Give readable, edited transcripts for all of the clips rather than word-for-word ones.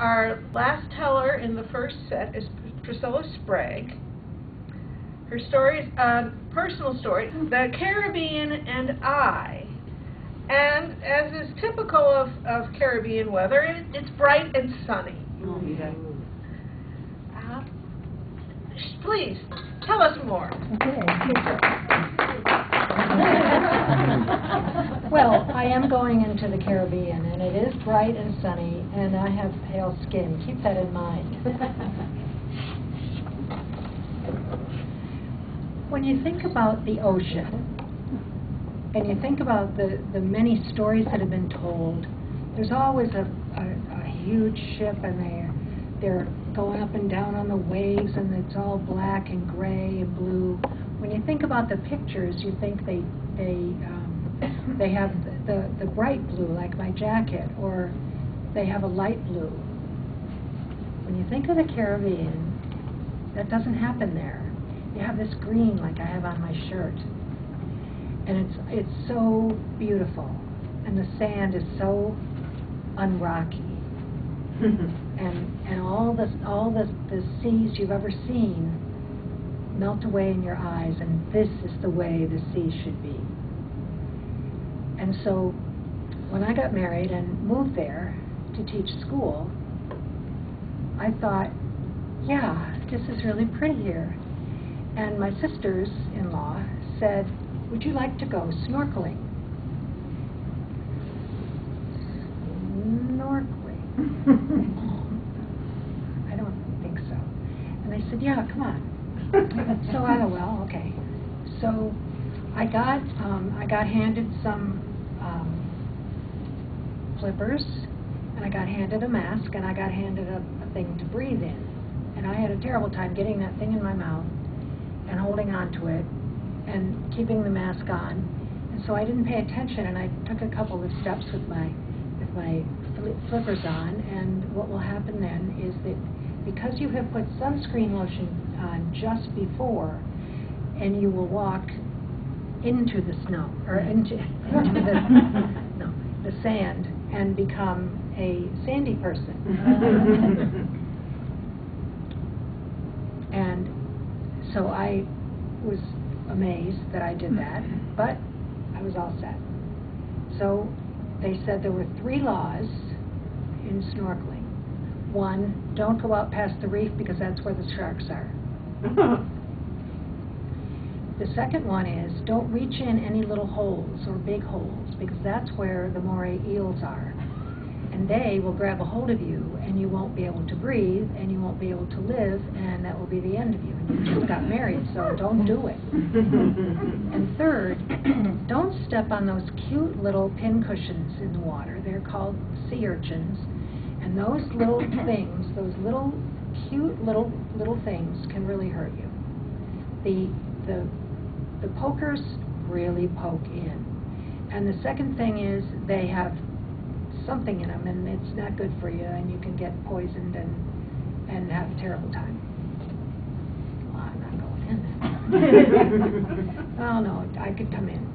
Our last teller in the first set is Priscilla Sprague. Her story is a personal story, The Caribbean and I. And as is typical of Caribbean weather, it's bright and sunny. Oh, yeah. Please, tell us more. Well, I am going into the Caribbean, and it is bright and sunny, and I have pale skin. Keep that in mind. When you think about the ocean, and you think about the many stories that have been told, there's always a huge ship, and they're going up and down on the waves, and it's all black and gray and blue. When you think about the pictures, you think they have the bright blue, like my jacket, or they have a light blue. When you think of the Caribbean, that doesn't happen there. You have this green, like I have on my shirt, and it's so beautiful, and the sand is so unrocky, and all the seas you've ever seen melt away in your eyes, and this is the way the sea should be. And so when I got married and moved there to teach school, I thought, yeah, this is really pretty here. And my sisters-in-law said, would you like to go snorkeling? Snorkeling? I don't think so. And they said, yeah, come on. So I thought, well, okay. So I got handed some flippers, and I got handed a mask, and I got handed a thing to breathe in. And I had a terrible time getting that thing in my mouth and holding on to it and keeping the mask on. And so I didn't pay attention, and I took a couple of steps with my flippers on, and what will happen then is that because you have put sunscreen lotion on just before, and you will walk into the snow, or into the sand, and become a sandy person. And so I was amazed that I did that, but I was all set. So they said there were 3 laws in snorkeling. 1, don't go out past the reef because that's where the sharks are. The second one is don't reach in any little holes or big holes because that's where the moray eels are. And they will grab a hold of you, and you won't be able to breathe, and you won't be able to live, and that will be the end of you. And you just got married, so don't do it. And third, don't step on those cute little pin cushions in the water. They're called sea urchins. And those little things, those little cute little things can really hurt you. The pokers really poke in. And the second thing is they have something in them, and it's not good for you, and you can get poisoned and have a terrible time. Well, I'm not going in then. Oh no, I could come in.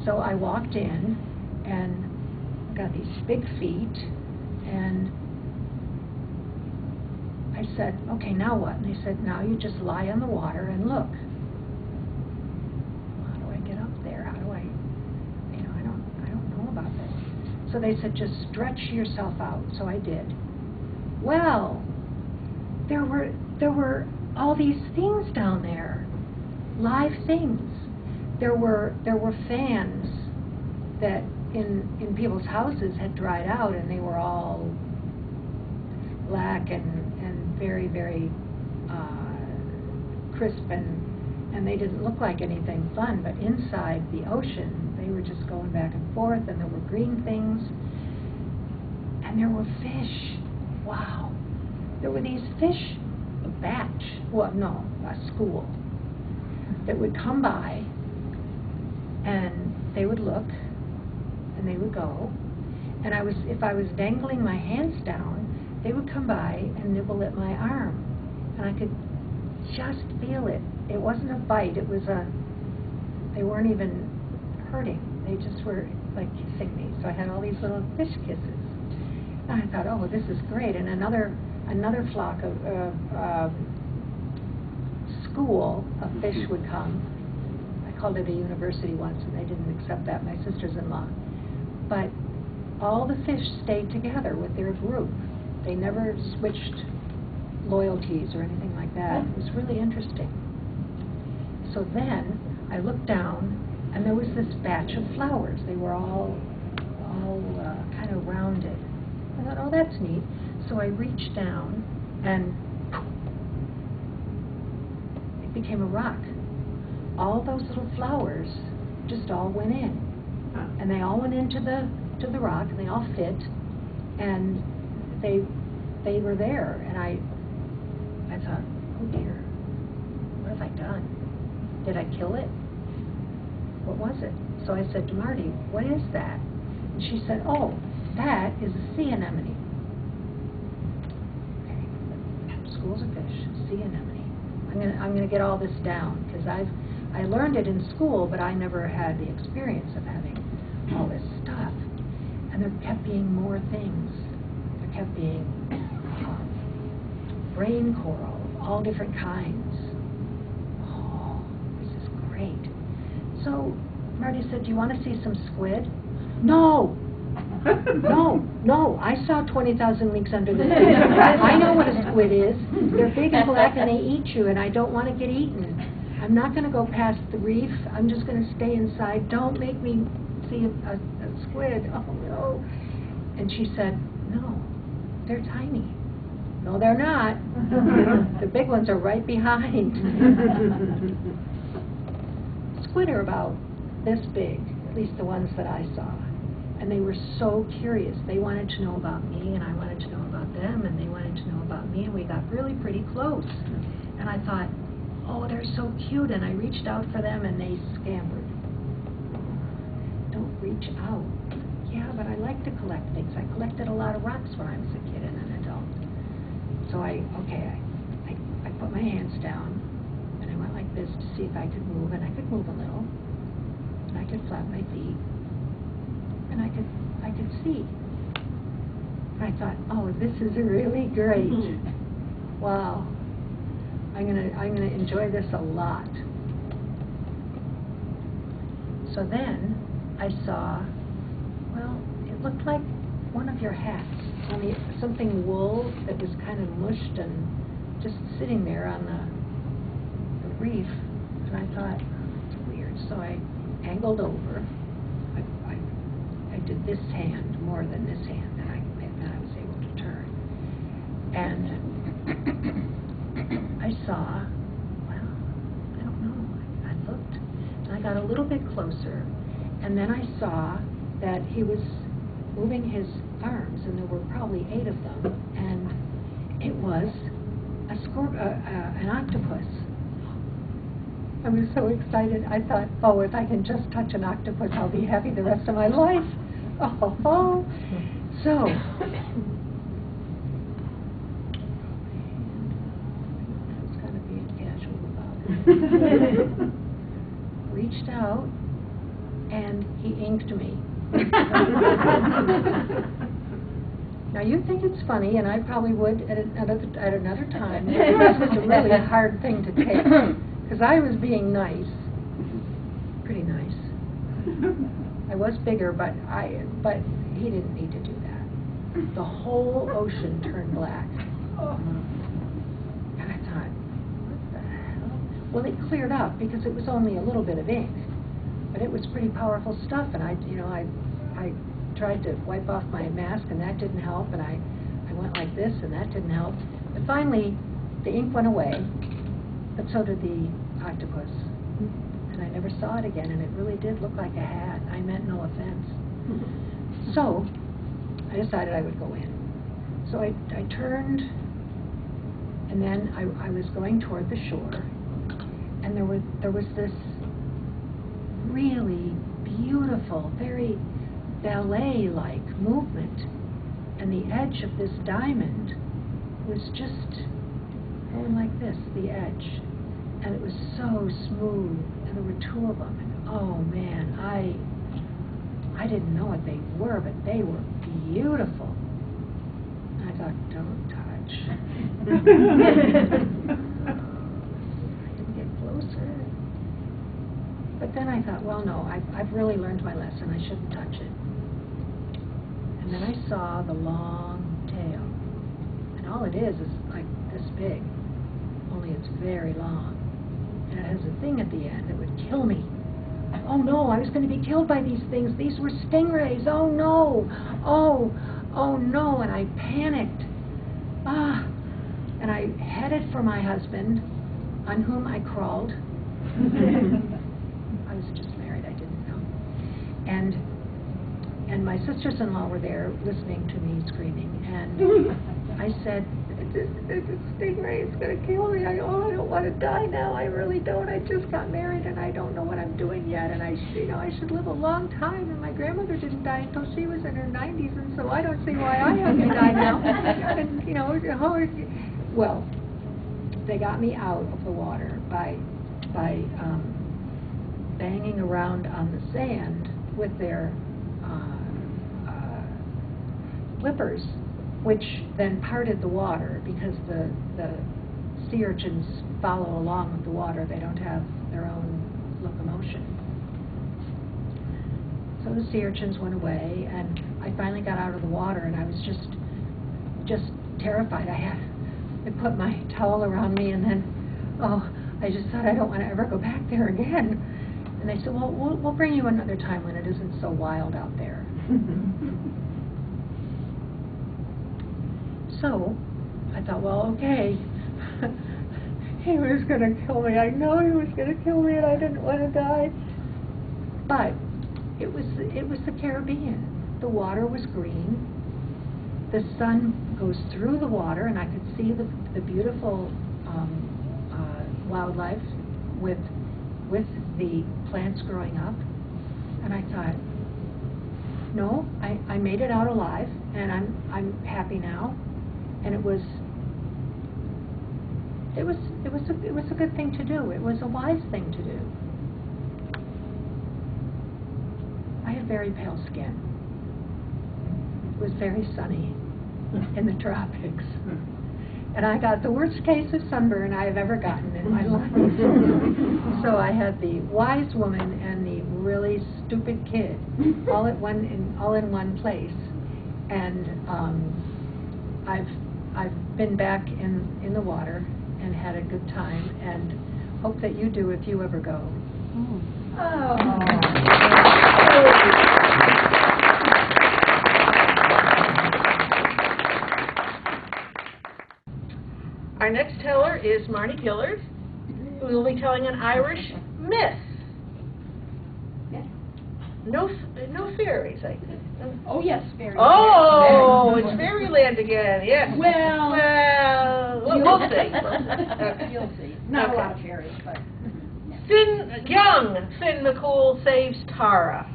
So I walked in and got these big feet, and I said, okay, now what? And they said, now you just lie on the water and look. How do I get up there? How do I, I don't know about that. So they said, just stretch yourself out. So I did. Well, there were all these things down there, live things. There were fans that in people's houses had dried out, and they were all black and very, very crisp, and they didn't look like anything fun. But inside the ocean, they were just going back and forth, and there were green things, and there were fish. Wow. There were these fish, a batch, well, no, a school, that would come by, and they would look, and they would go, and if I was dangling my hands down, they would come by and nibble at my arm, and I could just feel it. It wasn't a bite, it was they weren't even hurting, they just were like kissing me. So I had all these little fish kisses. And I thought, oh, this is great. And another flock of school of fish would come. I called it a university once, and they didn't accept that, my sisters-in-law. But all the fish stayed together with their group. They never switched loyalties or anything like that. It was really interesting. So then I looked down, and there was this batch of flowers. They were all kind of rounded. I thought, oh, that's neat. So I reached down, and it became a rock. All those little flowers just all went in, and they all went into the rock, and they all fit, and they were there. And I thought, oh dear, what have I done? Did I kill it? What was it? So I said to Marty, what is that? And she said, oh, that is a sea anemone. Okay, schools of fish, sea anemone. I'm gonna get all this down, because I learned it in school, but I never had the experience of having all this stuff. And there kept being more things. There kept being brain coral, all different kinds. Oh, this is great. So Marty said, do you want to see some squid? No. No, I saw 20,000 Leagues Under the Sea. I know what a squid is. They're big and black and they eat you, and I don't want to get eaten. I'm not going to go past the reef. I'm just going to stay inside. Don't make me see a squid. Oh, no. And she said, no, they're tiny. No, they're not. The big ones are right behind. Squid are about this big, at least the ones that I saw. And they were so curious. They wanted to know about me, and I wanted to know about them, and they wanted to know about me, and we got really pretty close. And I thought, oh, they're so cute, and I reached out for them, and they scampered. Don't reach out. Yeah, but I like to collect things. I collected a lot of rocks when I was a kid and an adult. So I put my hands down, and I went like this to see if I could move, and I could move a little, and I could flap my feet, and I could see. And I thought, oh, this is really great. Wow. I'm gonna enjoy this a lot. So then I saw, well, it looked like one of your hats, only something wool that was kind of mushed and just sitting there on the reef. And I thought, it's weird. So I angled over. I did this hand more than this hand, and I was able to turn. And I saw, well, I don't know, I looked, and I got a little bit closer, and then I saw that he was moving his arms, and there were probably 8 of them, and it was an octopus. I was so excited. I thought, oh, if I can just touch an octopus, I'll be happy the rest of my life. Oh. So, that's kind of being casual about it. Reached out, and he inked me. Now you think it's funny, and I probably would at another time. This was a really hard thing to take, because I was being nice, pretty nice. I was bigger, but he didn't need to do that. The whole ocean turned black, and I thought, what the hell? Well, it cleared up because it was only a little bit of ink, but it was pretty powerful stuff. And I tried to wipe off my mask, and that didn't help, and I went like this, and that didn't help. But finally, the ink went away, but so did the octopus. And I never saw it again, and it really did look like a hat. I meant no offense. So I decided I would go in. So I turned, and then I was going toward the shore, and there was this really beautiful, very ballet-like movement, and the edge of this diamond was just going like this, the edge, and it was so smooth, and there were 2 of them, and oh man, I didn't know what they were, but they were beautiful. thought, don't touch. I didn't get closer. But then I thought, well, no, I've really learned my lesson. I shouldn't touch it. And then I saw the long tail. And all it is like this big, only it's very long. And it has a thing at the end that would kill me. Oh no, I was going to be killed by these things. These were stingrays. Oh no. Oh no. And I panicked. And I headed for my husband, on whom I crawled. I was just married, I didn't know. And my sisters-in-law were there listening to me screaming. And I said, this stingray is going to kill me. I don't want to die now. I really don't. I just got married and I don't know what I'm doing yet. And I should live a long time. And my grandmother didn't die until she was in her 90s, and so I don't see why I have to die now. And well, they got me out of the water by banging around on the sand with their flippers, which then parted the water because the sea urchins follow along with the water. They don't have their own locomotion. So the sea urchins went away, and I finally got out of the water, and I was just terrified. I put my towel around me, and then, I just thought, I don't want to ever go back there again. And they said, well, we'll bring you another time when it isn't so wild out there. So I thought, well, okay. He was going to kill me. I know he was going to kill me, and I didn't want to die. But it was the Caribbean. The water was green. The sun goes through the water, and I could see the beautiful wildlife with the plants growing up. And I thought, no, I made it out alive, and I'm happy now. And it was a good thing to do. It was a wise thing to do. I had very pale skin. It was very sunny in the tropics. And I got the worst case of sunburn I have ever gotten in my life. So I had the wise woman and the really stupid kid all in one place. And I've been back in the water and had a good time, and hope that you do if you ever go. Our next teller is Marnie Gillard, who will be telling an Irish myth. Yes. No fairies, I think. Oh, yes, fairies. Oh, it's Fairyland again, yes. Well, we'll see. You'll see. Not a lot of fairies, but... Young Finn McCool saves Tara.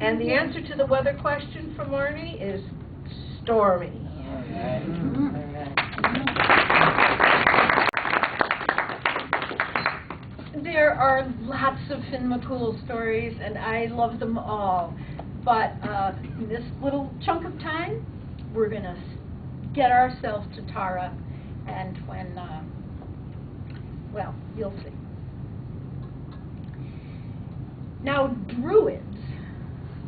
And the answer to the weather question from Marnie is stormy. There are lots of Finn McCool stories, and I love them all. But in this little chunk of time, we're going to get ourselves to Tara, and when, well, you'll see. Now, druids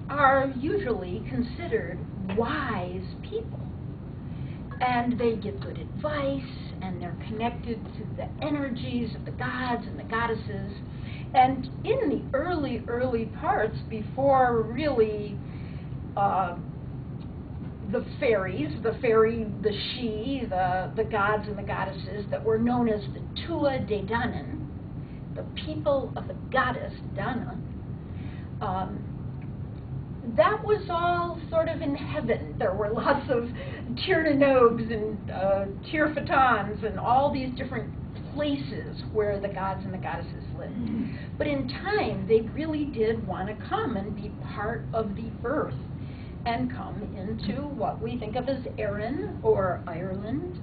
are usually considered wise people, and they give good advice, and they're connected to the energies of the gods and the goddesses. And in the early parts, before really the fairies, the Sidhe, the gods and the goddesses that were known as the Tua de Danann, the people of the goddess Dana, that was all sort of in heaven. There were lots of Tir Nobes and Tir Fatans and all these different places where the gods and the goddesses lived. But in time, they really did want to come and be part of the earth and come into what we think of as Erin or Ireland.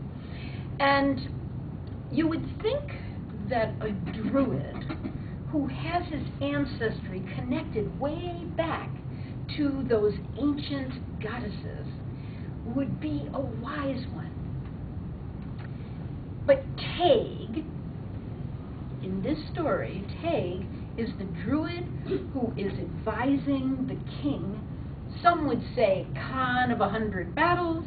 And you would think that a druid who has his ancestry connected way back to those ancient goddesses would be a wise one. But Taig, in this story, Taig is the druid who is advising the king. Some would say Khan of 100 Battles,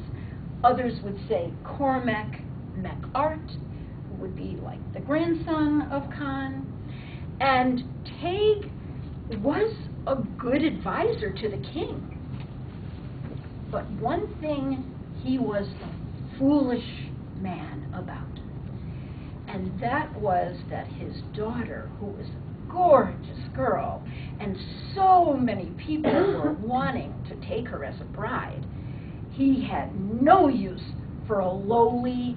others would say Cormac MacArt, who would be like the grandson of Khan. And Taig was a good advisor to the king. But one thing he was a foolish man about, and that was that his daughter, who was a gorgeous girl, and so many people were wanting to take her as a bride, he had no use for a lowly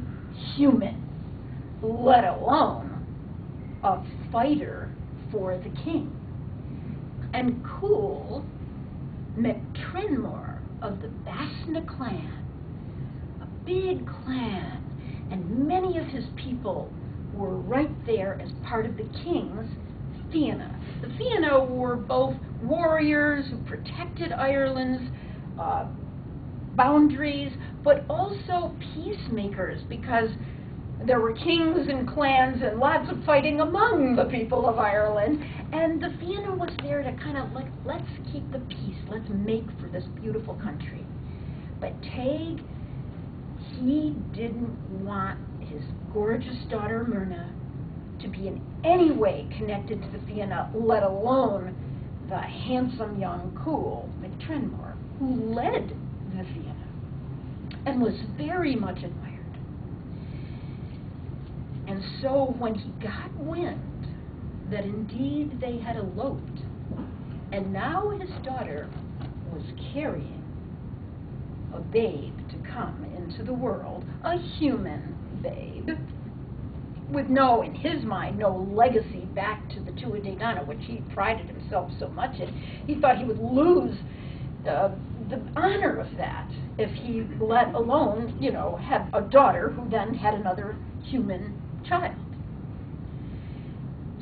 human, let alone a fighter for the king. And Cool McTrenmore of the Basna clan, a big clan, and many of his people were right there as part of the king's Fianna. The Fianna were both warriors who protected Ireland's boundaries, but also peacemakers, because there were kings and clans and lots of fighting among the people of Ireland, and the Fianna was there to kind of like, let's keep the peace, let's make for this beautiful country. But Taig, he didn't want his gorgeous daughter Myrna to be in any way connected to the Fianna, let alone the handsome young Cool McTrenmore, who led the Fianna and was very much admired. And so when he got wind that indeed they had eloped, and now his daughter was carrying a babe to come into the world, a human babe, with no, in his mind, no legacy back to the Tuatha Dé Danann, which he prided himself so much in. He thought he would lose the honor of that if he let alone, you know, had a daughter who then had another human child.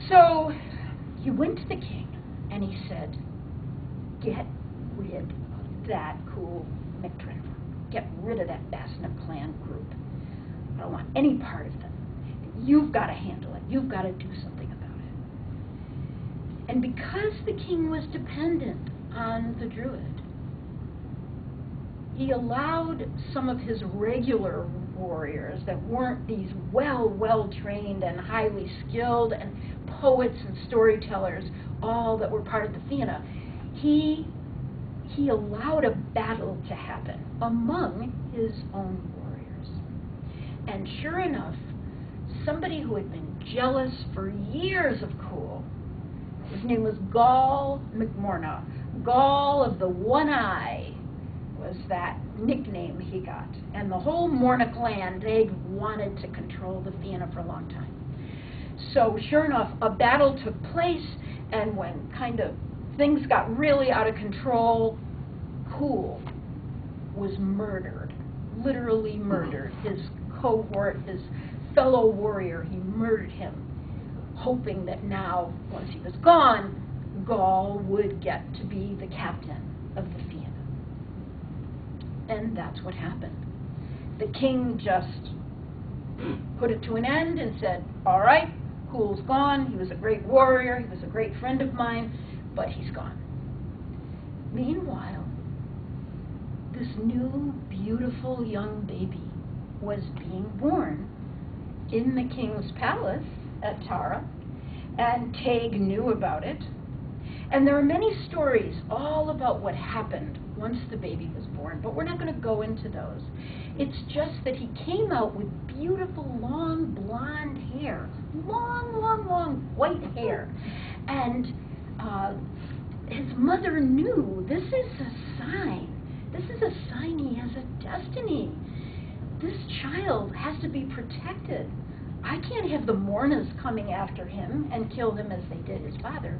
So he went to the king and he said, get rid of that Cool McTrenmore. Get rid of that Basna clan group. I don't want any part of them. You've got to handle it. You've got to do something about it. And because the king was dependent on the druid, he allowed some of his regular warriors that weren't these well-trained and highly skilled and poets and storytellers, all that were part of the Fianna, he allowed a battle to happen among his own warriors. And sure enough, somebody who had been jealous for years of Cool, his name was Gall McMorna. Gall of the One Eye was that nickname he got. And the whole Morna clan, they wanted to control the Fianna for a long time. So sure enough, a battle took place, and when kind of things got really out of control, Cool was murdered, literally murdered. His cohort, his fellow warrior, he murdered him, hoping that now, once he was gone, Gall would get to be the captain of the Fianna. And that's what happened. The king just put it to an end and said, all right, Cool's gone. He was a great warrior. He was a great friend of mine, but he's gone. Meanwhile, this new, beautiful young baby was being born in the king's palace at Tara, and Taig knew about it. And there are many stories all about what happened once the baby was born, but we're not going to go into those. It's just that he came out with beautiful, long, blonde hair, long, white hair. And his mother knew, this is a sign. This is a sign he has a destiny. This child has to be protected. I can't have the Mornas coming after him and kill him as they did his father.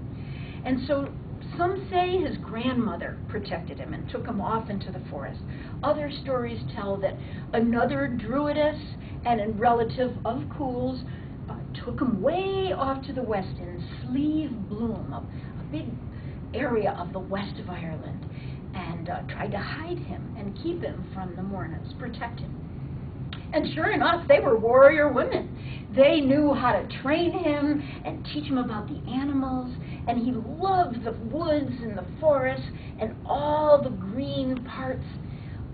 And so some say his grandmother protected him and took him off into the forest. Other stories tell that another druidess and a relative of Cool's took him way off to the west in Slieve Bloom, a big area of the west of Ireland. and tried to hide him and keep him from the Mornas, protect him. And sure enough, they were warrior women. They knew how to train him and teach him about the animals, and he loved the woods and the forests and all the green parts,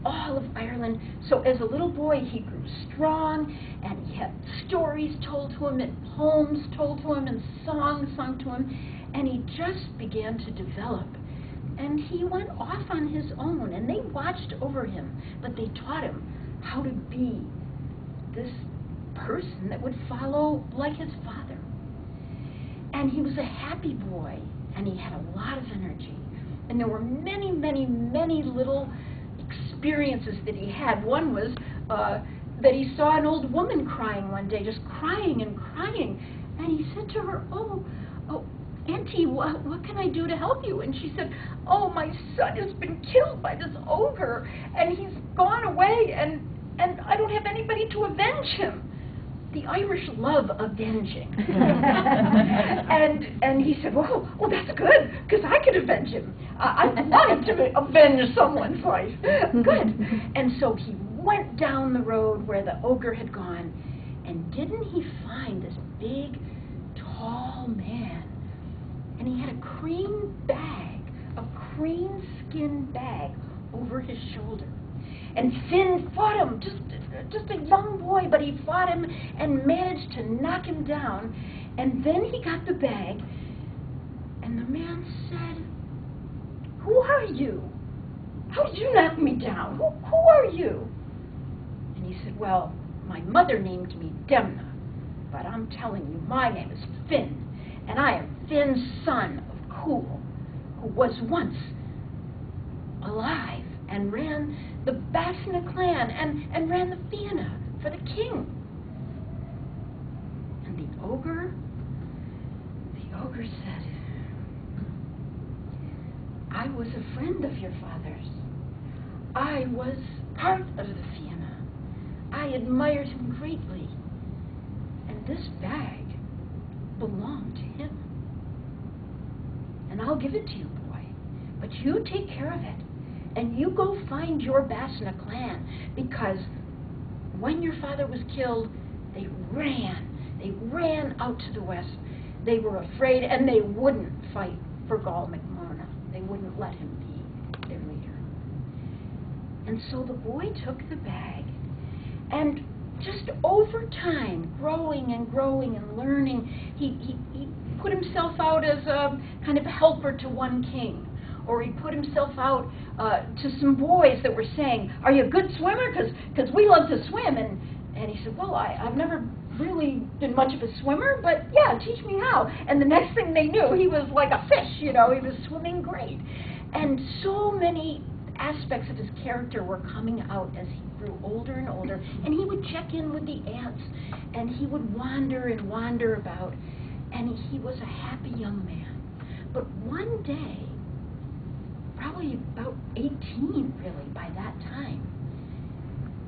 all of Ireland. So as a little boy, he grew strong, and he had stories told to him, and poems told to him, and songs sung to him, and he just began to develop. And he went off on his own, and they watched over him, but they taught him how to be this person that would follow like his father. And he was a happy boy, and he had a lot of energy. And there were many, many, many little experiences that he had. One was that he saw an old woman crying one day, just crying and crying. And he said to her, oh, Auntie, what can I do to help you? And she said, oh, my son has been killed by this ogre, and he's gone away, and I don't have anybody to avenge him. The Irish love avenging. and he said, well, that's good, because I could avenge him. I wanted to avenge someone's life. Good. And so he went down the road where the ogre had gone, and didn't he find this big, tall man? And he had a cream bag, a cream skin bag over his shoulder. And Finn fought him, just a young boy, but he fought him and managed to knock him down. And then he got the bag, and the man said, who are you? How did you knock me down? Who are you? And he said, well, my mother named me Demna, but I'm telling you, my name is Finn, and I am Finn's son of Cool, who was once alive and ran the Basna clan and ran the Fianna for the king. And the ogre said, I was a friend of your father's. I was part of the Fianna. I admired him greatly. And this bag belonged to him. And I'll give it to you, boy. But you take care of it. And you go find your Basna clan, because when your father was killed, they ran out to the west. They were afraid, and they wouldn't fight for Gall McMorna. They wouldn't let him be their leader. And so the boy took the bag, and just over time, growing and learning, he put himself out as a kind of helper to one king. Or he put himself out to some boys that were saying, are you a good swimmer? Because we love to swim. And he said, well, I've never really been much of a swimmer, but yeah, teach me how. And the next thing they knew, he was like a fish, you know, he was swimming great. And so many aspects of his character were coming out as he grew older and older. And he would check in with the ants, and he would wander and wander about. And he was a happy young man. But one day, probably about 18, really, by that time,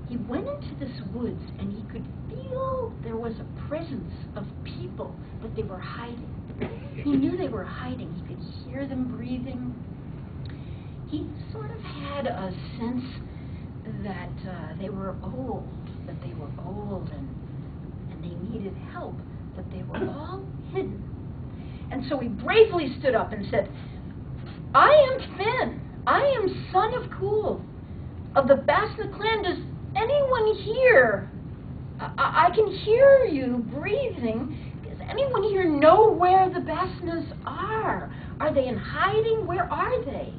he went into this woods, and he could feel there was a presence of people, but they were hiding. He knew they were hiding. He could hear them breathing. He sort of had a sense that they were old, and they needed help, but they were all hidden. And so he bravely stood up and said, I am Finn. I am son of Cool, of the Basna clan. Does anyone here? I can hear you breathing. Does anyone here know where the Basnas are? Are they in hiding? Where are they?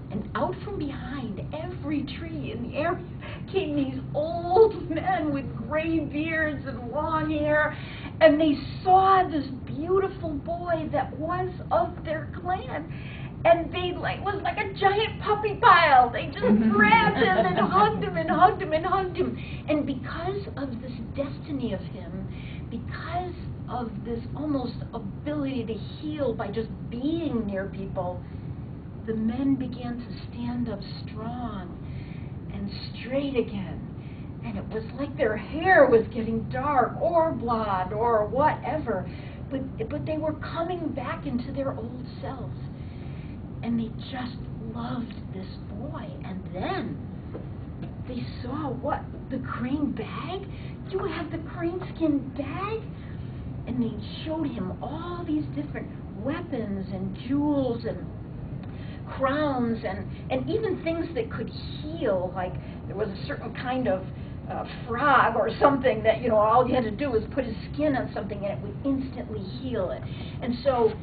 And out from behind every tree in the area came these old men with gray beards and long hair, and they saw this beautiful boy that was of their clan. And they was like a giant puppy pile. They just grabbed him and hugged him and hugged him and hugged him. And because of this destiny of him, because of this almost ability to heal by just being near people, the men began to stand up strong and straight again. And it was like their hair was getting dark or blonde or whatever. But they were coming back into their old selves. And they just loved this boy. And then they saw what? The crane bag? You have the crane skin bag? And they showed him all these different weapons and jewels and crowns and even things that could heal, like there was a certain kind of frog or something that, you know, all you had to do was put his skin on something and it would instantly heal it. And so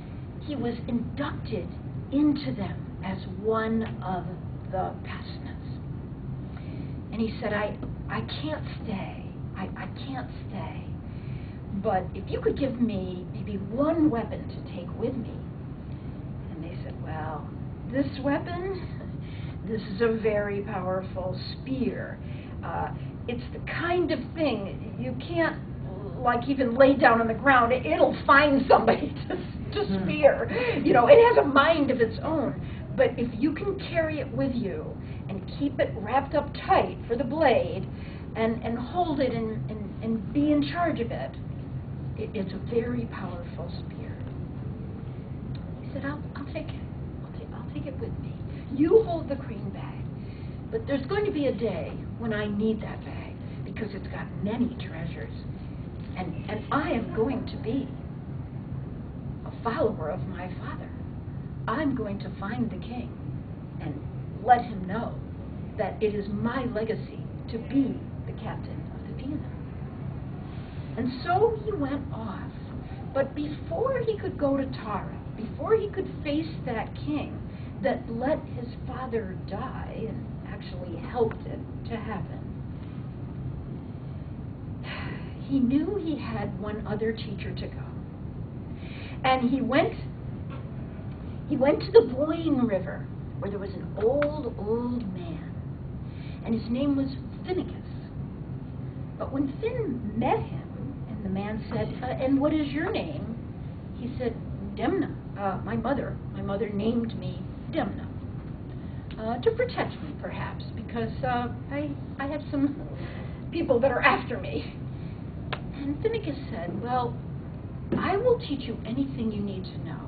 he was inducted into them as one of the Pasnas. And he said, I can't stay. I can't stay. But if you could give me maybe one weapon to take with me. And they said, well, this weapon, this is a very powerful spear. It's the kind of thing you can't, like, even lay down on the ground. It'll find somebody to spear. You know, it has a mind of its own. But if you can carry it with you and keep it wrapped up tight for the blade and hold it and be in charge of it, it's a very powerful spear. He said, I'll take it. I'll take it with me. You hold the crane bag. But there's going to be a day when I need that bag because it's got many treasures. And I am going to be a follower of my father. I'm going to find the king and let him know that it is my legacy to be the captain of the Peanuts. And so he went off. But before he could go to Tara, before he could face that king that let his father die and actually helped it to happen, he knew he had one other teacher to go. And he went to the Boyne River, where there was an old man, and his name was Finnegas. But when Finn met him, and the man said, and what is your name? He said, Demna. My mother named me Demna. To protect me, perhaps, because I have some people that are after me. And Finnegas said, well, I will teach you anything you need to know.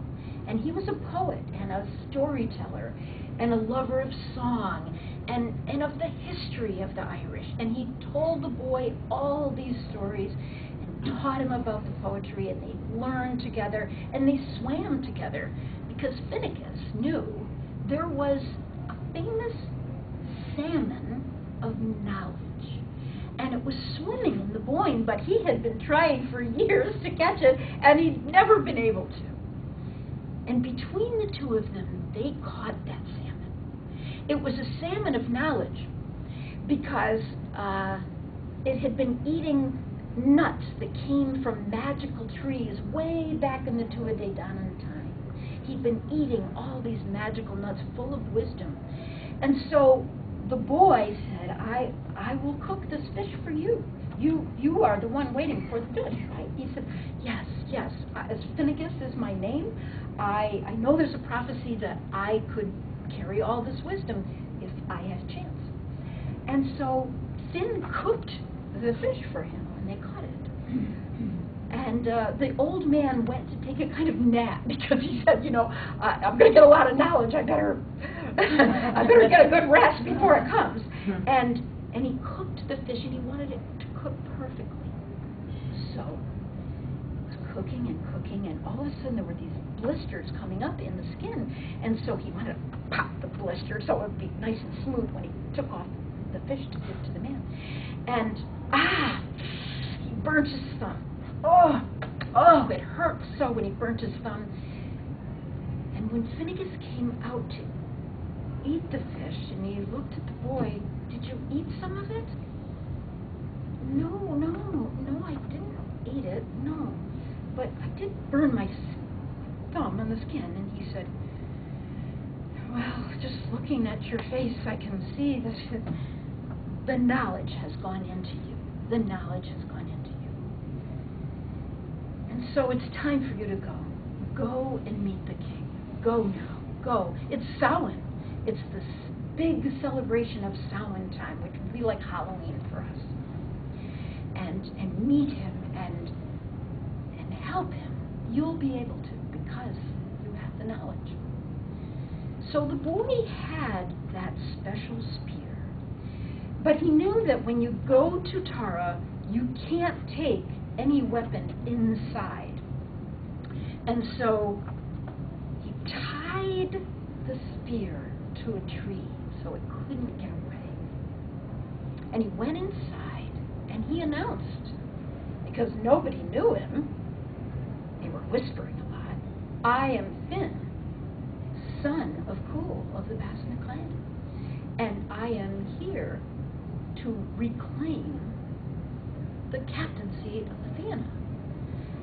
And he was a poet and a storyteller and a lover of song and of the history of the Irish. And he told the boy all these stories and taught him about the poetry, and they learned together and they swam together because Finnegas knew there was a famous salmon of knowledge. And it was swimming in the Boyne, but he had been trying for years to catch it, and he'd never been able to. And between the two of them, they caught that salmon. It was a salmon of knowledge because it had been eating nuts that came from magical trees way back in the Tuatha Dé Danann time. He'd been eating all these magical nuts full of wisdom. And so the boy said, I will cook this fish for you. You are the one waiting for the fish, right? He said, yes. As Finnegas is my name, I know there's a prophecy that I could carry all this wisdom if I had a chance. And so Finn cooked the fish for him, and they caught it. And the old man went to take a kind of nap because he said, you know, I'm going to get a lot of knowledge. I better get a good rest before it comes. And he cooked the fish, and he wanted it to cook perfectly. So he was cooking, and all of a sudden there were these blisters coming up in the skin. And so he wanted to pop the blister so it would be nice and smooth when he took off the fish to give to the man. And he burnt his thumb. Oh, it hurt so when he burnt his thumb. And when Finnegas came out to eat the fish, and he looked at the boy, did you eat some of it? No, I didn't eat it, no. But I did burn my thumb on the skin. And he said, well, just looking at your face, I can see that the knowledge has gone into you. The knowledge has gone into you. And so it's time for you to go. Go and meet the king. Go now. Go. It's Samhain. It's this big celebration of Samhain time, which would be like Halloween for us. And meet him and help him. You'll be able to because you have the knowledge. So the boy had But he knew that when you go to Tara, you can't take any weapon inside. And so he tied the spear to a tree so it couldn't get away. And he went inside and he announced, because nobody knew him, they were whispering a lot, "I am Finn, son of Cool of the Basnet clan, and I am here to reclaim the captaincy of the Fianna."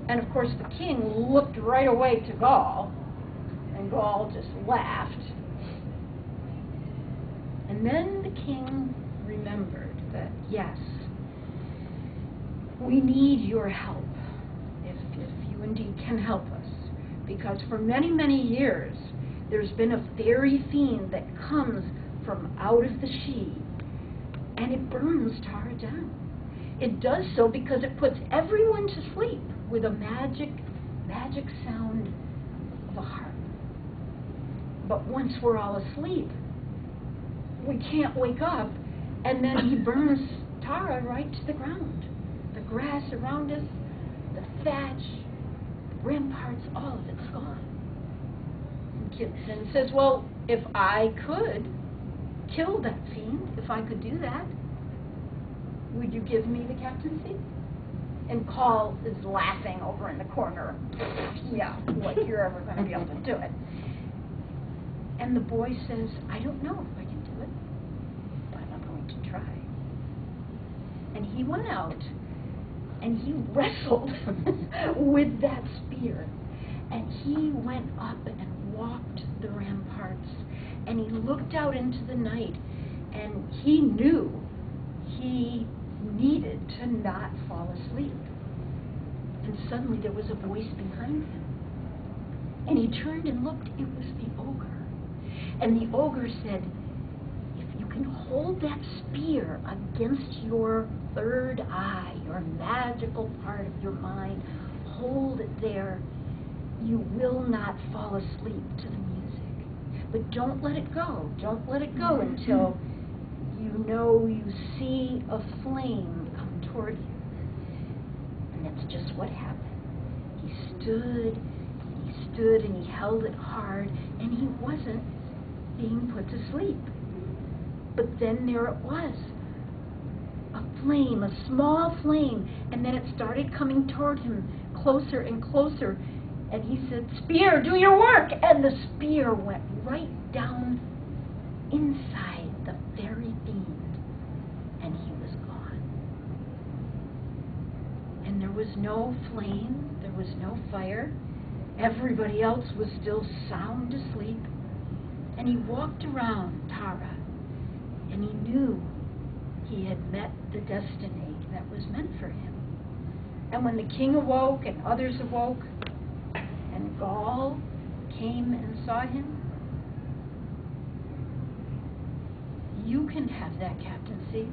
And of course the king looked right away to Gaul, and Gaul just laughed. And then the king remembered that, yes, we need your help, if you indeed can help us. Because for many, many years, there's been a fairy fiend that comes from out of the Sidhe, and it burns Tara down. It does so because it puts everyone to sleep with a magic sound of a harp. But once we're all asleep, we can't wake up, and then he burns Tara right to the ground. The grass around us, the thatch, the ramparts, all of it's gone. And Kit Finn says, well, if I could kill that fiend, if I could do that, would you give me the captaincy? And Gaul is laughing over in the corner. Yeah, like you're ever going to be able to do it. And the boy says, I don't know if I can do it, but I'm going to try. And he went out and he wrestled with that spear. And he went up and walked the ramparts. And he looked out into the night. And he knew he needed to not fall asleep. And suddenly there was a voice behind him. And he turned and looked. It was the ogre. And the ogre said, if you can hold that spear against your third eye, your magical part of your mind, hold it there, you will not fall asleep to the music. But don't let it go. Don't let it go until you know you see a flame come toward you. And that's just what happened. He stood, and he held it hard, and he wasn't being put to sleep. But then there it was, a flame, a small flame, and then it started coming toward him, closer and closer, and he said, "Spear, do your work!" And the spear went right down inside the fairy fiend, and he was gone. And there was no flame, there was no fire. Everybody else was still sound asleep. And he walked around Tara, and he knew he had met the destiny that was meant for him. And when the king awoke and others awoke, and Gaul came and saw him, you can have that captaincy.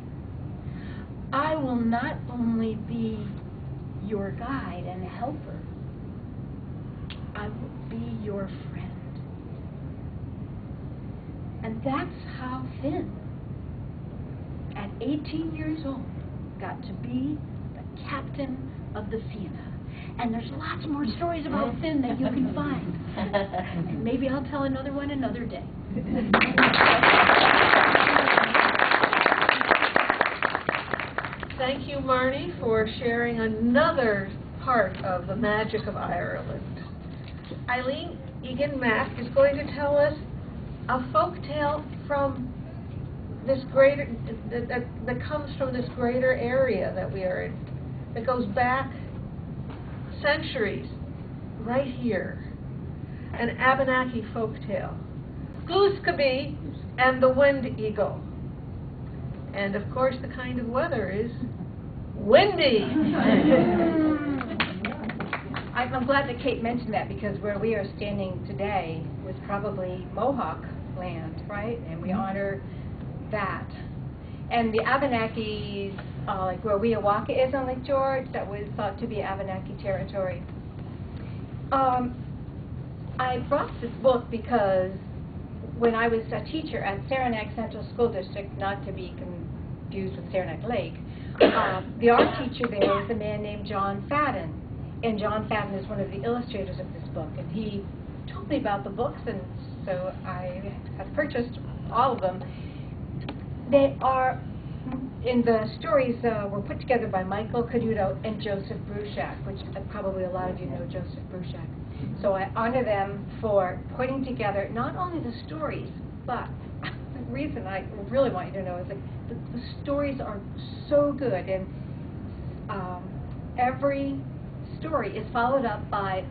I will not only be your guide and helper, I will be your friend. And that's how Finn, at 18 years old, got to be the captain of the Fianna. And there's lots more stories about Finn that you can find. And maybe I'll tell another one another day. Thank you, Marnie, for sharing another part of the magic of Ireland. Eileen Egan-Mack is going to tell us a folk tale from this greater, that comes from this greater area that we are in, that goes back centuries, right here. An Abenaki folk tale, Glooscabie and the Wind Eagle. And of course the kind of weather is windy. I'm glad that Kate mentioned that, because where we are standing today was probably Mohawk land, right? And we honor that. And the Abenakis, like where Weehawken is on Lake George, that was thought to be Abenaki territory. I brought this book because when I was a teacher at Saranac Central School District, not to be confused with Saranac Lake. The art teacher there was a man named John Fadden, and John Fadden is one of the illustrators of this book, and he told me about the books, and so I have purchased all of them. They are, in the stories, were put together by Michael Canuto and Joseph Bruchac, which probably a lot of you know Joseph Bruchac. So I honor them for putting together not only the stories, but the reason I really want you to know is that the stories are so good, and every story is followed up by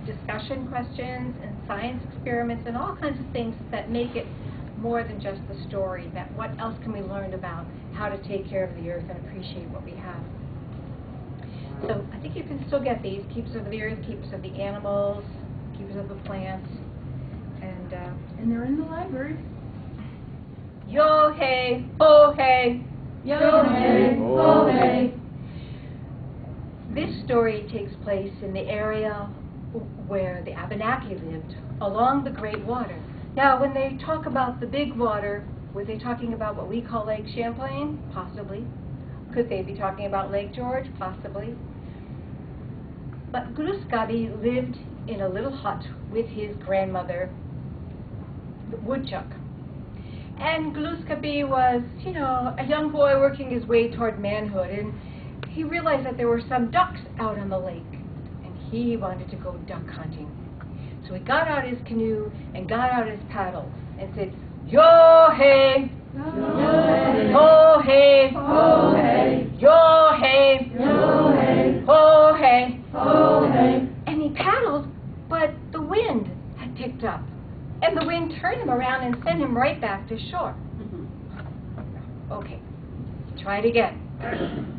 discussion questions and science experiments and all kinds of things that make it more than just the story, that what else can we learn about how to take care of the earth and appreciate what we have. So I think you can still get these, Keepers of the Earth, Keepers of the Animals, Keepers of the Plants, And they're in the library. Yo hey, ho hey, Yo hey, ho hey. This story takes place in the area where the Abenaki lived, along the Great Water. Now, when they talk about the big water, were they talking about what we call Lake Champlain? Possibly. Could they be talking about Lake George? Possibly. But Glooskap lived in a little hut with his grandmother, Woodchuck. And Glooskap was, you know, a young boy working his way toward manhood, and he realized that there were some ducks out on the lake, and he wanted to go duck hunting. So he got out his canoe and got out his paddle and said, yo hey, ho hey, Ho hey, yo hey, yo hey, ho hey. ho hey. And he paddled, but the wind had picked up, and the wind turned him around and sent him right back to shore. Okay, try it again.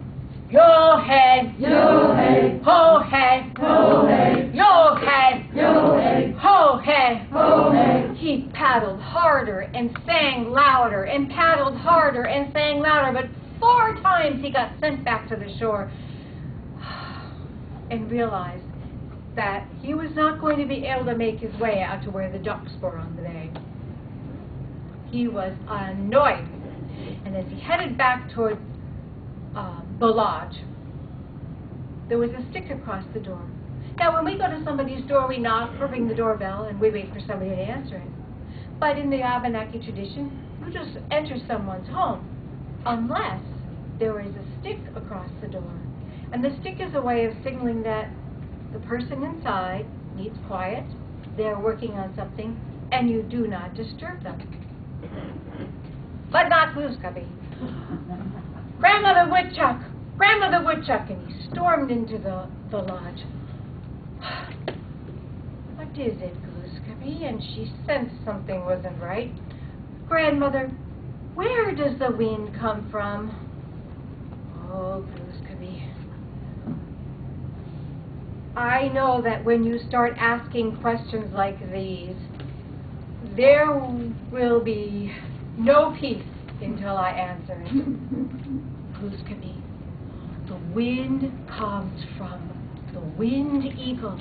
Yo hey, Yo hey, ho hey, ho hey, yo hey, yo hey, ho hey. ho hey. He paddled harder and sang louder and paddled harder and sang louder, but 4 times he got sent back to the shore and realized that he was not going to be able to make his way out to where the ducks were on the bay. He was annoyed, and as he headed back toward the lodge, there was a stick across the door. Now, when we go to somebody's door, we knock or ring the doorbell, and we wait for somebody to answer it. But in the Abenaki tradition, you just enter someone's home, unless there is a stick across the door. And the stick is a way of signaling that the person inside needs quiet, they're working on something, and you do not disturb them. But not Glooskap. Grandmother Woodchuck! Grandmother Woodchuck! And he stormed into the lodge. What is it, Glooskap? And she sensed something wasn't right. Grandmother, where does the wind come from? Oh, Glooskap. I know that when you start asking questions like these, there will be no peace until I answer it. Glooskap, the wind comes from the wind eagle.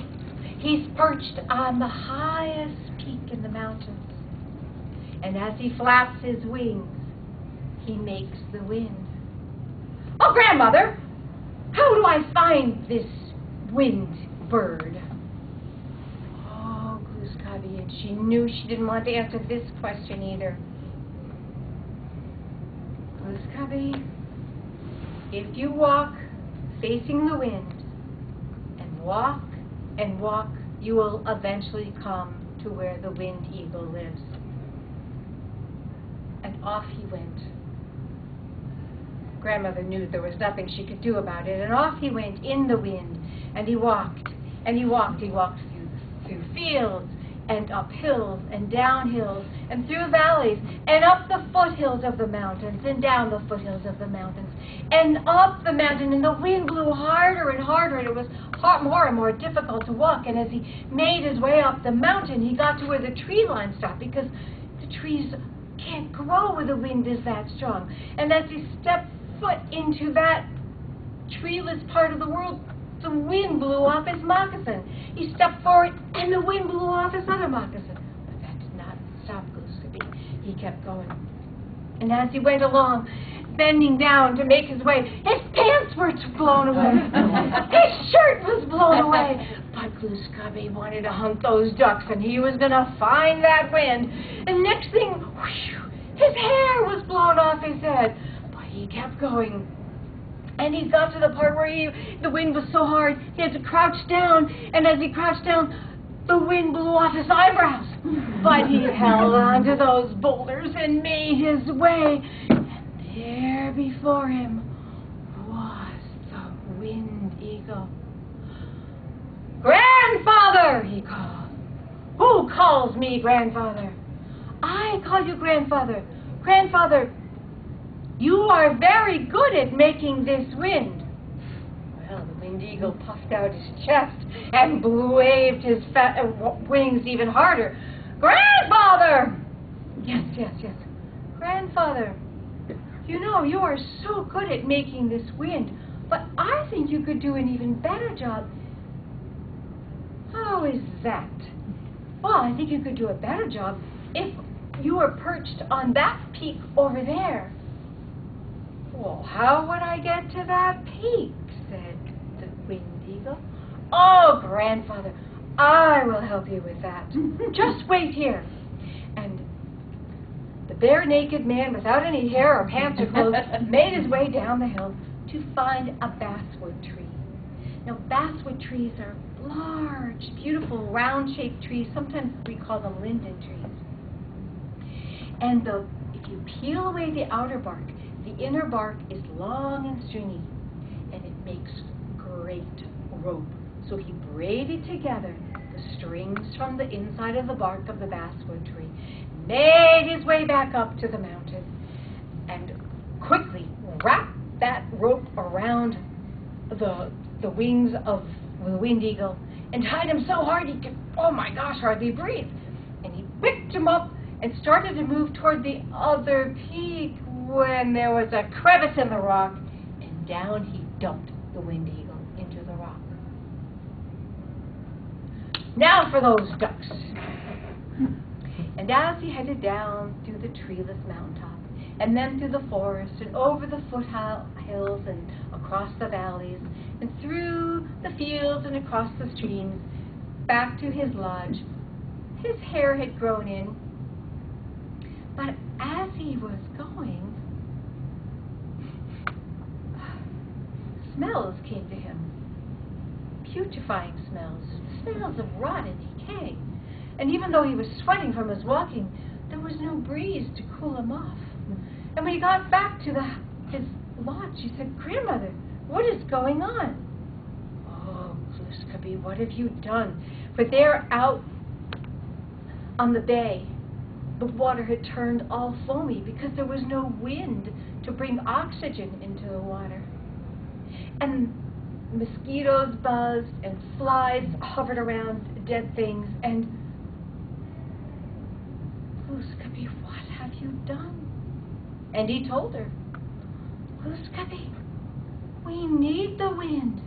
He's perched on the highest peak in the mountains. And as he flaps his wings, he makes the wind. Oh, Grandmother, how do I find this wind bird? Oh, Glooskap, and she knew she didn't want to answer this question either. Glooskap, if you walk facing the wind and walk, you will eventually come to where the wind eagle lives. And off he went. Grandmother knew there was nothing she could do about it, and off he went in the wind, and he walked, and he walked through fields, and up hills, and down hills, and through valleys, and up the foothills of the mountains, and down the foothills of the mountains, and up the mountain, and the wind blew harder and harder, and it was more and more difficult to walk, and as he made his way up the mountain, he got to where the tree line stopped, because the trees can't grow where the wind is that strong. And as he stepped foot into that treeless part of the world, the wind blew off his moccasin. He stepped forward, and the wind blew off his other moccasin. But that did not stop Glooskap. He kept going. And as he went along, bending down to make his way. His pants were blown away. His shirt was blown away. But Glooskapie wanted to hunt those ducks, and he was going to find that wind. And next thing, whew, his hair was blown off his head. But he kept going. And he got to the part where the wind was so hard, he had to crouch down. And as he crouched down, the wind blew off his eyebrows. But he held on to those boulders and made his way. And there before him was the Wind Eagle. "Grandfather!" he called. "Who calls me grandfather?" "I call you grandfather. Grandfather, you are very good at making this wind." Well, the Wind Eagle puffed out his chest and waved his fat wings even harder. "Grandfather!" Yes. "Grandfather, you know, you are so good at making this wind, but I think you could do an even better job." "How is that?" "Well, I think you could do a better job if you were perched on that peak over there." "Well, how would I get to that peak?" said the Wind Eagle. "Oh, grandfather, I will help you with that. Just wait here." And the bare-naked man, without any hair or pants or clothes, made his way down the hill to find a basswood tree. Now, basswood trees are large, beautiful, round-shaped trees. Sometimes we call them linden trees. And if you peel away the outer bark, the inner bark is long and stringy, and it makes great rope. So he braided together the strings from the inside of the bark of the basswood tree, made his way back up to the mountain, and quickly wrapped that rope around the wings of the Wind Eagle, and tied him so hard he could, oh my gosh, hardly breathe. And he picked him up and started to move toward the other peak when there was a crevice in the rock, and down he dumped the Wind Eagle into the rock. Now for those ducks. And as he headed down through the treeless mountaintop, and then through the forest, and over the foothills, and across the valleys, and through the fields, and across the streams, back to his lodge, his hair had grown in. But as he was going, smells came to him. Putrefying smells, smells of rot and decay. And even though he was sweating from his walking, there was no breeze to cool him off. And when he got back to his lodge, he said, "Grandmother, what is going on?" "Oh, Glooskapie, what have you done?" For there out on the bay, the water had turned all foamy because there was no wind to bring oxygen into the water. And mosquitoes buzzed, and flies hovered around dead things, and Glooskapie, what have you done? And he told her, "Glooskapie, we need the wind.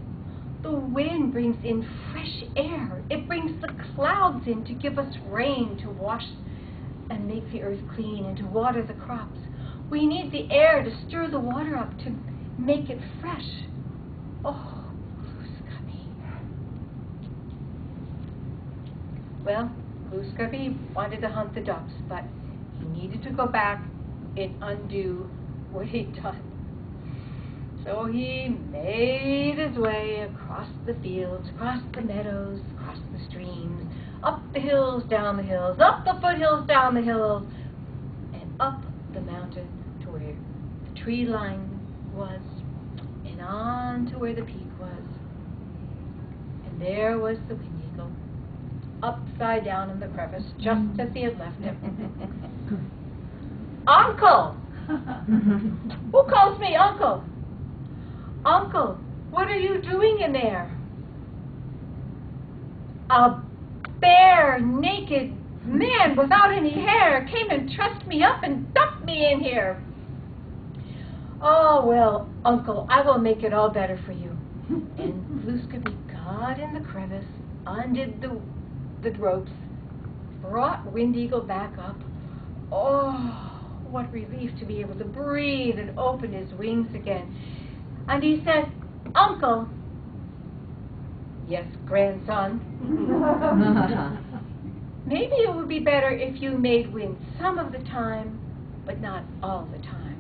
The wind brings in fresh air. It brings the clouds in to give us rain to wash and make the earth clean and to water the crops. We need the air to stir the water up to make it fresh. Oh, Glooskapie." Well, Glooskapie wanted to hunt the ducks, but he needed to go back and undo what he'd done. So he made his way across the fields, across the meadows, across the streams, up the hills, down the hills, up the foothills, down the hills, and up the mountain to where the tree line was, and on to where the peak was. And there was the Wind Eagle, upside down in the crevice, just as he had left him. "Uncle!" Who calls me uncle? "Uncle, what are you doing in there?" "A bare, naked man without any hair came and trussed me up and dumped me in here." "Oh, well, Uncle, I will make it all better for you." And Glooskapie got in the crevice, undid the ropes, brought Wind Eagle back up. Oh, what relief to be able to breathe and open his wings again. And he said, "Uncle." "Yes, grandson." "Maybe it would be better if you made wind some of the time, but not all the time."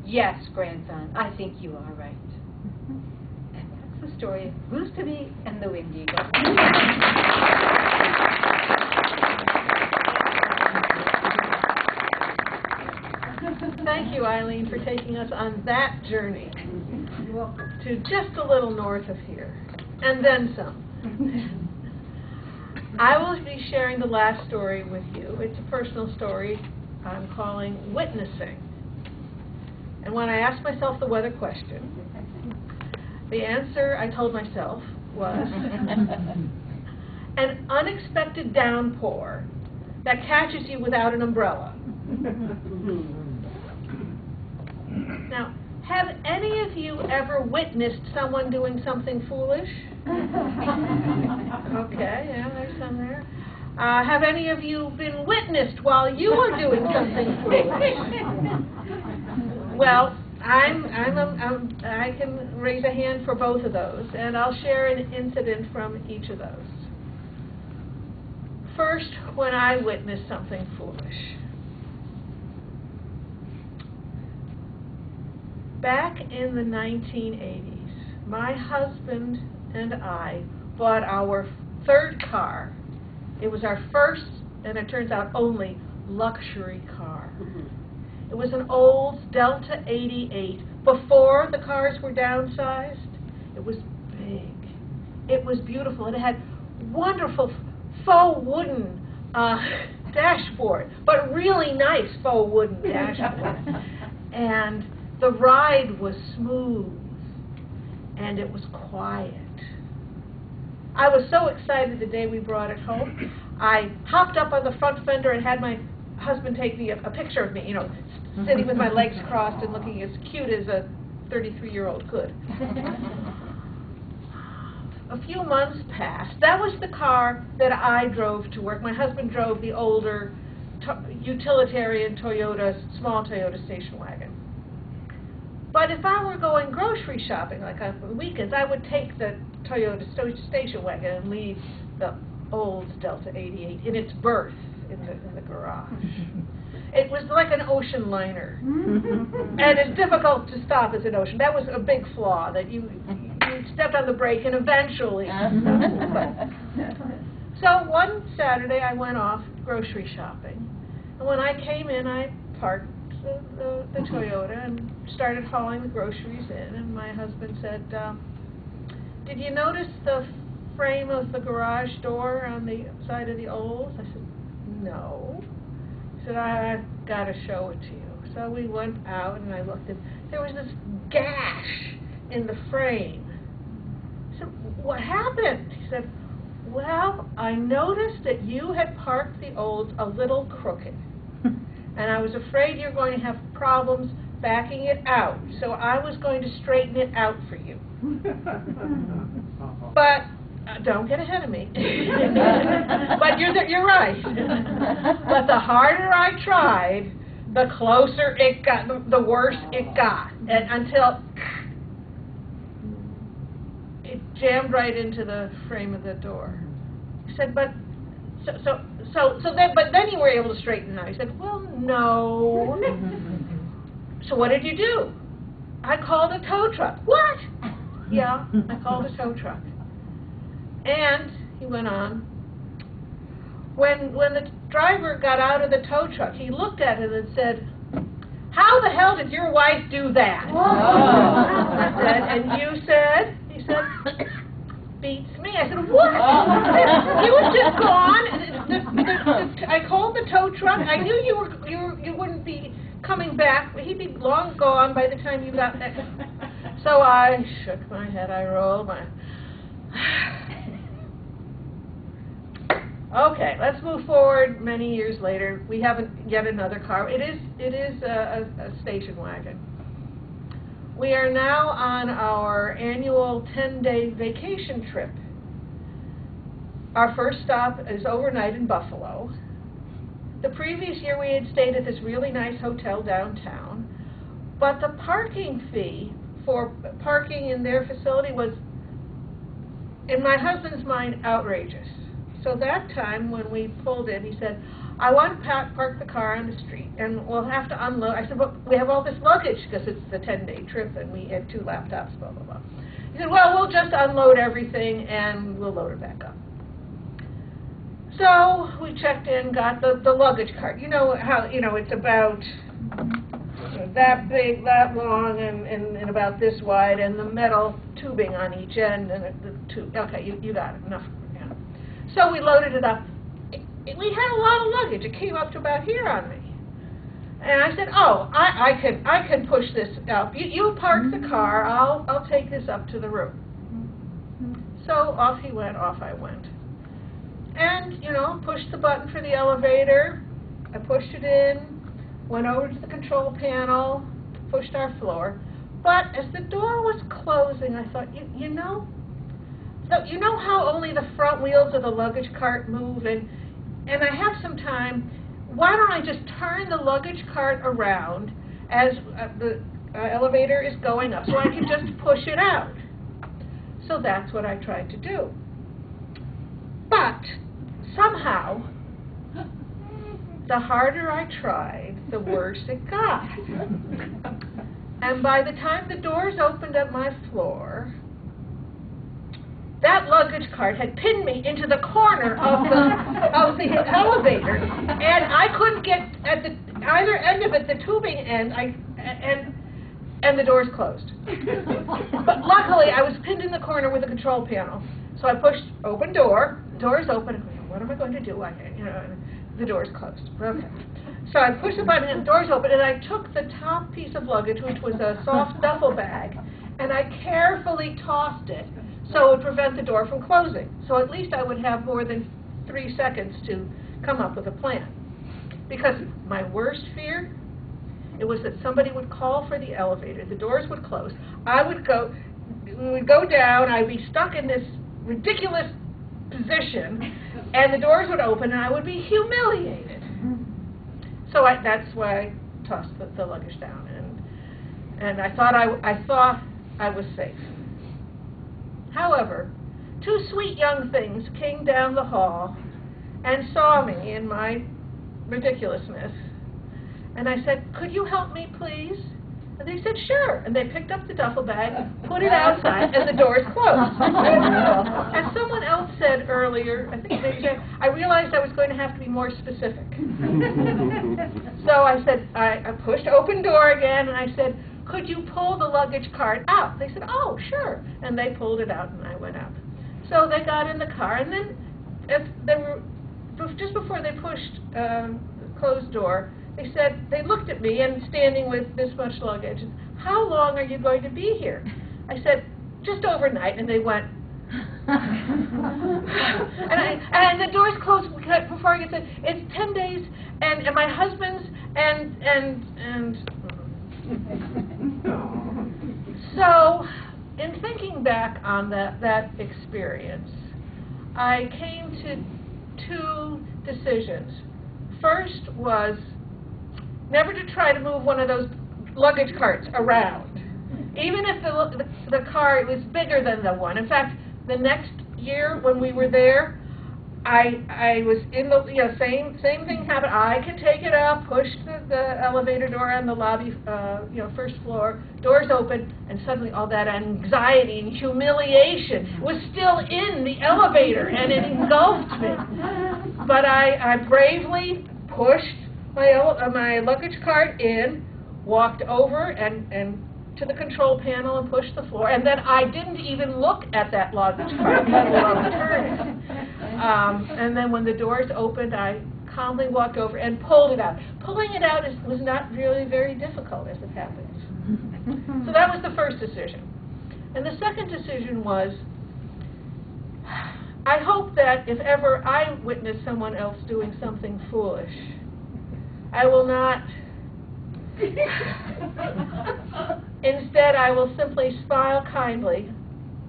"Yes, grandson, I think you are right." And that's the story of Roosterby and the Wind Eagle. Thank you, Eileen, for taking us on that journey to just a little north of here, and then some. I will be sharing the last story with you. It's a personal story I'm calling Witnessing. And when I asked myself the weather question, the answer I told myself was an unexpected downpour that catches you without an umbrella. Now, have any of you ever witnessed someone doing something foolish? Okay, yeah, there's some there. Have any of you been witnessed while you were doing something foolish? Well, I can raise a hand for both of those, and I'll share an incident from each of those. First, when I witnessed something foolish. Back in the 1980s, my husband and I bought our third car. It was our first, and it turns out only, luxury car. It was an old Delta 88. Before the cars were downsized, it was big. It was beautiful. It had wonderful faux wooden dashboard, but really nice faux wooden dashboard. And the ride was smooth, and it was quiet. I was so excited the day we brought it home. I hopped up on the front fender and had my husband take me a picture of me, you know, sitting with my legs crossed and looking as cute as a 33-year-old could. A few months passed. That was the car that I drove to work. My husband drove the older utilitarian Toyota, small Toyota station wagon. But if I were going grocery shopping, like on the weekends, I would take the Toyota station wagon and leave the old Delta 88 in its berth in the garage. It was like an ocean liner. And it's difficult to stop as an ocean. That was a big flaw, that you stepped on the brake and eventually. So one Saturday I went off grocery shopping. And when I came in, I parked the Toyota and started hauling the groceries in. And my husband said, "Did you notice the frame of the garage door on the side of the Olds?" I said, "No." He said, "I've got to show it to you." So we went out and I looked, and there was this gash in the frame. I said, "What happened?" He said, "Well, I noticed that you had parked the Olds a little crooked, and I was afraid you're going to have problems backing it out, so I was going to straighten it out for you. But don't get ahead of me." But you're right. But the harder I tried, the closer it got, the worse it got, and until it jammed right into the frame of the door. I said, "But then you were able to straighten it out." He said, "Well, no." "So what did you do?" "I called a tow truck." "What?" "Yeah, I called a tow truck." And he went on, when the driver got out of the tow truck, he looked at it and said, "How the hell did your wife do that?" I said, "And you said?" He said, "Beats me." I said, "What?" "You had just gone. I called the tow truck. I knew you wouldn't be coming back. He'd be long gone by the time you got there." So I shook my head. I rolled my... Okay, let's move forward many years later. We have yet another car. It is a station wagon. We are now on our annual 10-day vacation trip. Our first stop is overnight in Buffalo. The previous year we had stayed at this really nice hotel downtown, but the parking fee for parking in their facility was, in my husband's mind, outrageous. So that time when we pulled in, he said, I want to park the car on the street, and we'll have to unload. I said, but we have all this luggage, because it's the 10-day trip, and we had 2 laptops, blah, blah, blah. He said, well, we'll just unload everything, and we'll load it back up. So we checked in, got the luggage cart. You know how, it's about that big, that long, and about this wide, and the metal tubing on each end, and the tube. Okay, you got it, enough. Yeah. So we loaded it up. We had a lot of luggage. It came up to about here on me. And I said, oh, I can push this up. You park the car, I'll take this up to the room. So off he went, off I went. And, pushed the button for the elevator. I pushed it in, went over to the control panel, pushed our floor. But as the door was closing, I thought, so you know how only the front wheels of the luggage cart move, and I have some time, why don't I just turn the luggage cart around as the elevator is going up, so I can just push it out. So that's what I tried to do. But somehow, the harder I tried, the worse it got. And by the time the doors opened at my floor, that luggage cart had pinned me into the corner of the elevator, and I couldn't get at either end of it, the tubing end, and the doors closed. But luckily, I was pinned in the corner with a control panel, so I pushed open door. Doors open. What am I going to do? The door's closed. Okay. So I pushed the button, and the doors open, and I took the top piece of luggage, which was a soft duffel bag, and I carefully tossed it so it would prevent the door from closing. So at least I would have more than 3 seconds to come up with a plan. Because my worst fear, it was that somebody would call for the elevator, the doors would close, we would go down, I'd be stuck in this ridiculous position, and the doors would open, and I would be humiliated. So that's why I tossed the luggage down, and I thought I was safe. However, 2 sweet young things came down the hall and saw me in my ridiculousness, and I said, could you help me, please? And they said, sure. And they picked up the duffel bag, put it outside, and the doors closed. As someone else said earlier, I think they said, I realized I was going to have to be more specific. So I said, I pushed open door again, and I said, could you pull the luggage cart out? They said, oh, sure. And they pulled it out, and I went up. So they got in the car, and then just before they pushed the closed door, they said, they looked at me, and standing with this much luggage, how long are you going to be here? I said, just overnight, and they went, and the doors closed before I could say, it's 10 days, and my husband's, and so, in thinking back on that experience, I came to 2 decisions. First was never to try to move one of those luggage carts around, even if the car was bigger than the one. In fact, the next year when we were there, I was in the same thing happened. I could take it up, push the elevator door on the lobby, first floor. Doors open, and suddenly all that anxiety and humiliation was still in the elevator, and it engulfed me. But I bravely pushed my luggage cart in, walked over and to the control panel and pushed the floor, and then I didn't even look at that luggage cart, let alone turn it. And then when the doors opened, I calmly walked over and pulled it out. Pulling it out was not really very difficult, as it happens. So that was the first decision. And the second decision was, I hope that if ever I witness someone else doing something foolish, I will not. Instead, I will simply smile kindly.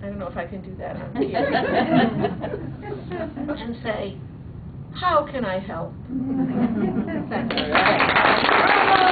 I don't know if I can do that on TV. And say, How can I help? All right.